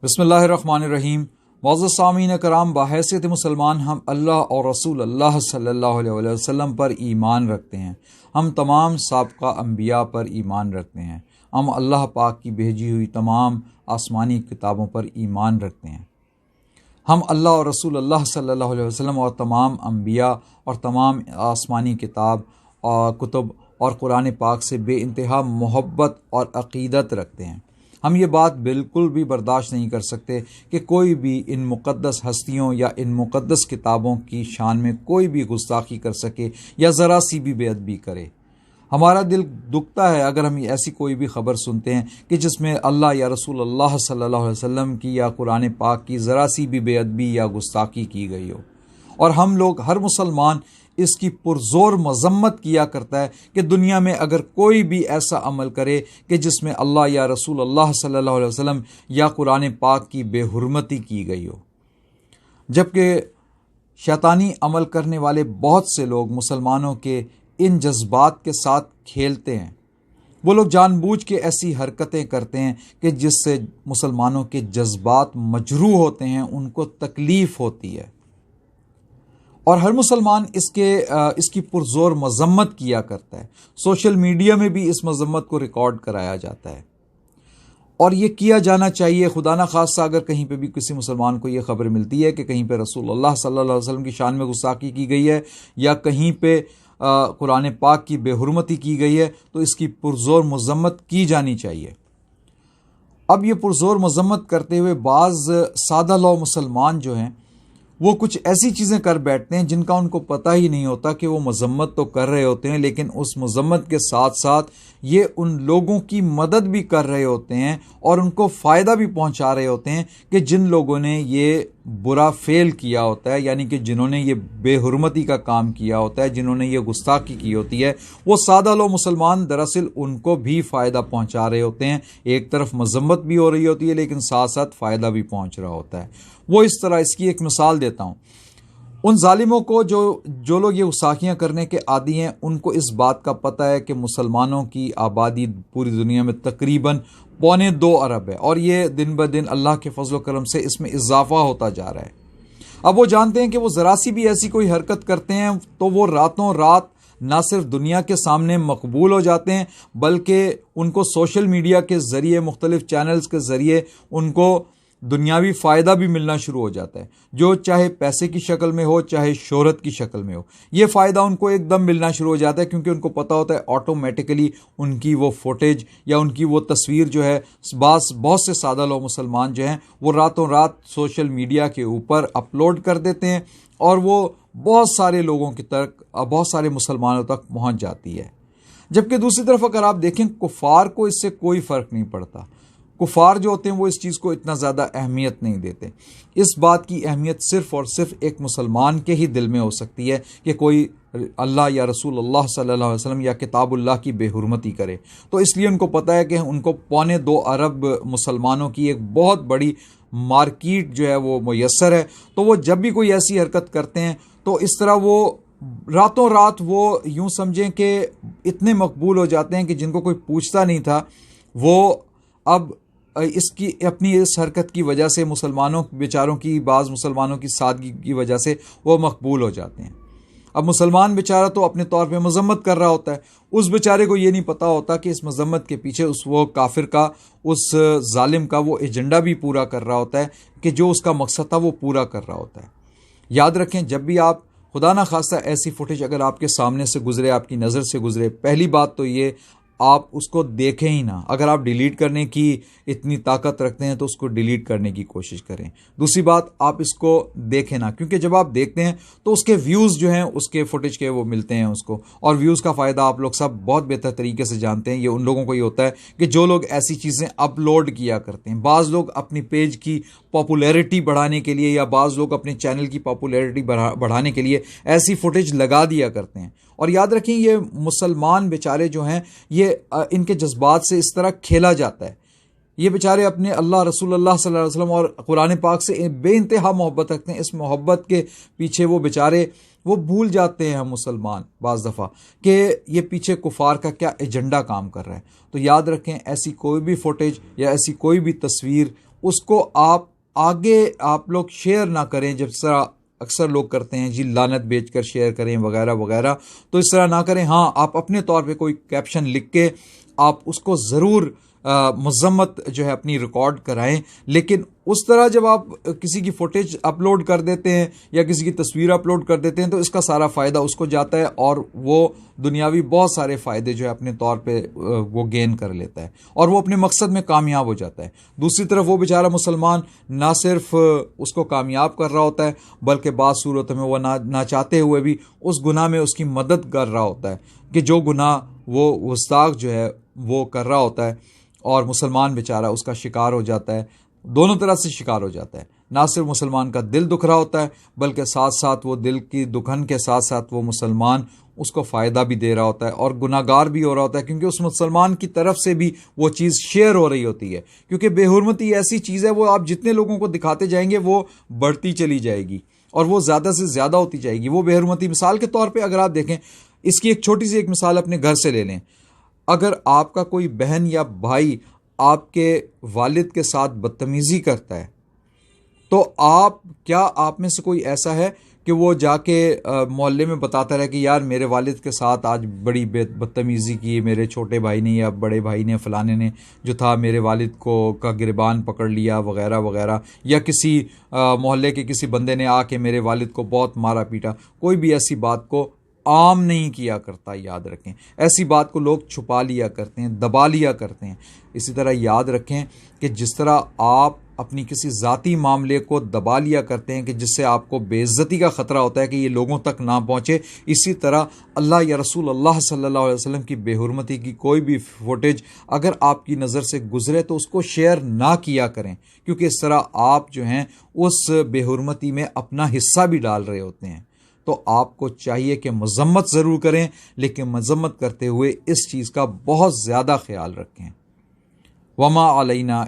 बिस्मिल्लाहिर्रहमानिर्रहीम। मुअज़्ज़ज़ सामीन कराम, बहैसियत मुसलमान हम अल्लाह और रसूल अल्लाह सल्लल्लाहु अलैहि वसल्लम पर ईमान रखते हैं। हम तमाम साबिक़ा अंबिया पर ईमान रखते हैं। हम अल्लाह पाक की भेजी हुई तमाम आसमानी किताबों पर ईमान रखते हैं। हम अल्लाह और रसूल अल्लाह सल्लल्लाहु अलैहि वसल्लम और तमाम अंबिया और तमाम आसमानी किताब और कुतुब और कुरान पाक से बेइंतहा मोहब्बत और अक़ीदत रखते हैं। हम ये बात बिल्कुल भी बर्दाश्त नहीं कर सकते कि कोई भी इन मुक़द्दस हस्तियों या इन मुक़द्दस किताबों की शान में कोई भी गुस्ताखी कर सके या ज़रा सी भी बेअदबी करे। हमारा दिल दुखता है अगर हम ऐसी कोई भी ख़बर सुनते हैं कि जिसमें अल्लाह या रसूल अल्लाह सल्लल्लाहु अलैहि वसल्लम की या कुरान पाक की ज़रा सी भी बेअदबी या गुस्ताखी की गई हो। और हम लोग, हर मुसलमान इसकी पुरज़ोर मज़म्मत किया करता है कि दुनिया में अगर कोई भी ऐसा अमल करे कि जिसमें अल्लाह या रसूल अल्लाह सल्लल्लाहु अलैहि वसल्लम या कुरान पाक की बेहुरमती की गई हो। जबकि शैतानी अमल करने वाले बहुत से लोग मुसलमानों के इन जज्बात के साथ खेलते हैं। वो लोग जानबूझ के ऐसी हरकतें करते हैं कि जिससे मुसलमानों के जज्बात मजरूह होते हैं, उनको तकलीफ़ होती है। और हर मुसलमान इसकी पुरज़ोर मज़म्मत किया करता है। सोशल मीडिया में भी इस मज़म्मत को रिकॉर्ड कराया जाता है और ये किया जाना चाहिए। खुदा न खास्ता अगर कहीं पे भी किसी मुसलमान को ये ख़बर मिलती है कि कहीं पे रसूल अल्लाह सल्लल्लाहु अलैहि वसल्लम की शान में गुस्ताखी की गई है या कहीं पे कुरान पाक की बेहुरमती की गई है, तो इसकी पुरज़ोर मज़म्मत की जानी चाहिए। अब ये पुरज़ोर मज़म्मत करते हुए बाज़ सादा लौ मुसलमान जो हैं वो कुछ ऐसी चीज़ें कर बैठते हैं जिनका उनको पता ही नहीं होता कि वो मज़म्मत तो कर रहे होते हैं, लेकिन उस मज़म्मत के साथ साथ ये उन लोगों की मदद भी कर रहे होते हैं और उनको फ़ायदा भी पहुंचा रहे होते हैं कि जिन लोगों ने ये बुरा फेल किया होता है, यानी कि जिन्होंने ये बेहुरमती का काम किया होता है, जिन्होंने ये गुस्ताखी की होती है, वो सादा लो मुसलमान दरअसल उनको भी फ़ायदा पहुंचा रहे होते हैं। एक तरफ मज़म्मत भी हो रही होती है लेकिन साथ साथ फ़ायदा भी पहुंच रहा होता है। वो इस तरह, इसकी एक मिसाल देता हूँ। उन जालिमों को जो लोग ये गुस्ताखियाँ करने के आदी हैं, उनको इस बात का पता है कि मुसलमानों की आबादी पूरी दुनिया में तकरीबन 2.25 अरब है और ये दिन ब दिन अल्लाह के फजल करम से इसमें इजाफा होता जा रहा है। अब वो जानते हैं कि वो ज़रा सी भी ऐसी कोई हरकत करते हैं तो वो रातों रात ना सिर्फ दुनिया के सामने मकबूल हो जाते हैं, बल्कि उनको सोशल मीडिया के ज़रिए, मुख्तलिफ चैनल्स के ज़रिए उनको दुनियावी फ़ायदा भी मिलना शुरू हो जाता है, जो चाहे पैसे की शक्ल में हो चाहे शोहरत की शक्ल में हो। ये फ़ायदा उनको एकदम मिलना शुरू हो जाता है क्योंकि उनको पता होता है ऑटोमेटिकली उनकी वो फुटेज या उनकी वो तस्वीर जो है बहुत से सादा लोग मुसलमान जो हैं वो रातों रात सोशल मीडिया के ऊपर अपलोड कर देते हैं और वो बहुत सारे लोगों की तक, बहुत सारे मुसलमानों तक पहुँच जाती है। जबकि दूसरी तरफ अगर आप देखें, कुफ़ार को इससे कोई फ़र्क नहीं पड़ता। कुफ़ार जो होते हैं वो इस चीज़ को इतना ज़्यादा अहमियत नहीं देते। इस बात की अहमियत सिर्फ़ और सिर्फ एक मुसलमान के ही दिल में हो सकती है कि कोई अल्लाह या रसूल अल्लाह सल्लल्लाहु अलैहि वसल्लम या किताबुल्लाह की बेहुरमती करे। तो इसलिए उनको पता है कि उनको 2.25 अरब मुसलमानों की एक बहुत बड़ी मार्केट जो है वो मुयस्सर है। तो वो जब भी कोई ऐसी हरकत करते हैं तो इस तरह वो रातों रात वो यूँ समझें कि इतने मकबूल हो जाते हैं कि जिनको कोई पूछता नहीं था, वो अब इसकी अपनी इस हरकत की वजह से मुसलमानों बेचारों की, बाज़ मुसलमानों की सादगी की वजह से वो मकबूल हो जाते हैं। अब मुसलमान बेचारा तो अपने तौर पे मज़म्मत कर रहा होता है, उस बेचारे को ये नहीं पता होता कि इस मज़म्मत के पीछे वो काफिर का, उस जालिम का वो एजेंडा भी पूरा कर रहा होता है कि जो उसका मकसद था वो पूरा कर रहा होता है। याद रखें, जब भी आप खुदा ना खास्ता ऐसी फुटेज अगर आपके सामने से गुजरे, आपकी नज़र से गुजरे, पहली बात तो ये आप उसको देखें ही ना। अगर आप डिलीट करने की इतनी ताकत रखते हैं तो उसको डिलीट करने की कोशिश करें। दूसरी बात, आप इसको देखें ना, क्योंकि जब आप देखते हैं तो उसके व्यूज़ जो हैं, उसके फुटेज के वो मिलते हैं उसको, और व्यूज़ का फ़ायदा आप लोग सब बहुत बेहतर तरीके से जानते हैं। ये उन लोगों को ही होता है कि जो लोग ऐसी चीज़ें अपलोड किया करते हैं। बाज़ लोग अपनी पेज की पॉपुलैरिटी बढ़ाने के लिए या बाज़ लोग अपने चैनल की पॉपुलैरिटी बढ़ाने के लिए ऐसी फुटेज लगा दिया करते हैं। और याद रखें, ये मुसलमान बेचारे जो हैं, ये इनके जज्बात से इस तरह खेला जाता है। ये बेचारे अपने अल्लाह, रसूल अल्लाह सल्लल्लाहु अलैहि वसल्लम और कुरान पाक से बेइंतहा मोहब्बत रखते हैं। इस मोहब्बत के पीछे वो बेचारे वो भूल जाते हैं, हम मुसलमान बाज़ दफ़ा, कि ये पीछे कुफ़ार का क्या एजेंडा काम कर रहा है। तो याद रखें, ऐसी कोई भी फुटेज या ऐसी कोई भी तस्वीर उसको आप आगे आप लोग शेयर ना करें। जिस तरह अक्सर लोग करते हैं जी, लानत बेचकर शेयर करें वगैरह वगैरह, तो इस तरह ना करें। हाँ, आप अपने तौर पे कोई कैप्शन लिख के आप उसको ज़रूर मज़म्मत जो है अपनी रिकॉर्ड कराएं, लेकिन उस तरह जब आप किसी की फुटेज अपलोड कर देते हैं या किसी की तस्वीर अपलोड कर देते हैं तो इसका सारा फ़ायदा उसको जाता है और वो दुनियावी बहुत सारे फ़ायदे जो है अपने तौर पे वो गेन कर लेता है और वो अपने मकसद में कामयाब हो जाता है। दूसरी तरफ वो बेचारा मुसलमान ना सिर्फ उसको कामयाब कर रहा होता है, बल्कि बाज़ सूरतों में वो ना चाहते हुए भी उस गुनाह में उसकी मदद कर रहा होता है कि जो गुनाह वो गुस्ताख जो है वो कर रहा होता है, और मुसलमान बेचारा उसका शिकार हो जाता है। दोनों तरह से शिकार हो जाता है। ना सिर्फ मुसलमान का दिल दुख रहा होता है, बल्कि साथ साथ वो दिल की दुखन के साथ साथ वो मुसलमान उसको फ़ायदा भी दे रहा होता है और गुनाहगार भी हो रहा होता है, क्योंकि उस मुसलमान की तरफ से भी वो चीज़ शेयर हो रही होती है। क्योंकि बेहुरमती ऐसी चीज़ है, वो आप जितने लोगों को दिखाते जाएंगे वो बढ़ती चली जाएगी और वो ज़्यादा से ज़्यादा होती जाएगी। वो बेहुरमती मिसाल के तौर पर अगर आप देखें, इसकी एक छोटी सी एक मिसाल अपने घर से ले लें। अगर आपका कोई बहन या भाई आपके वालिद के साथ बदतमीज़ी करता है, तो आप में से कोई ऐसा है कि वो जाके मोहल्ले में बताता रहे कि यार मेरे वालिद के साथ आज बड़ी बदतमीज़ी की, मेरे छोटे भाई ने या बड़े भाई ने फलाने ने जो था मेरे वालिद को का गिरबान पकड़ लिया वगैरह वगैरह, या किसी मोहल्ले के किसी बंदे ने आके मेरे वालिद को बहुत मारा पीटा। कोई भी ऐसी बात को आम नहीं किया करता, याद रखें। ऐसी बात को लोग छुपा लिया करते हैं, दबा लिया करते हैं। इसी तरह याद रखें कि जिस तरह आप अपनी किसी ज़ाती मामले को दबा लिया करते हैं कि जिससे आपको बेइज्जती का ख़तरा होता है कि ये लोगों तक ना पहुँचे, इसी तरह अल्लाह या रसूल अल्लाह सल्लल्लाहु अलैहि वसल्लम की बेहुरमती की कोई भी फुटेज अगर आपकी नज़र से गुजरे तो उसको शेयर ना किया करें, क्योंकि इस तरह आप जो हैं उस बेहुरमती में अपना हिस्सा भी डाल रहे होते हैं। तो आपको चाहिए कि मज़म्मत ज़रूर करें, लेकिन मज़म्मत करते हुए इस चीज़ का बहुत ज़्यादा ख्याल रखें। वमा अलैना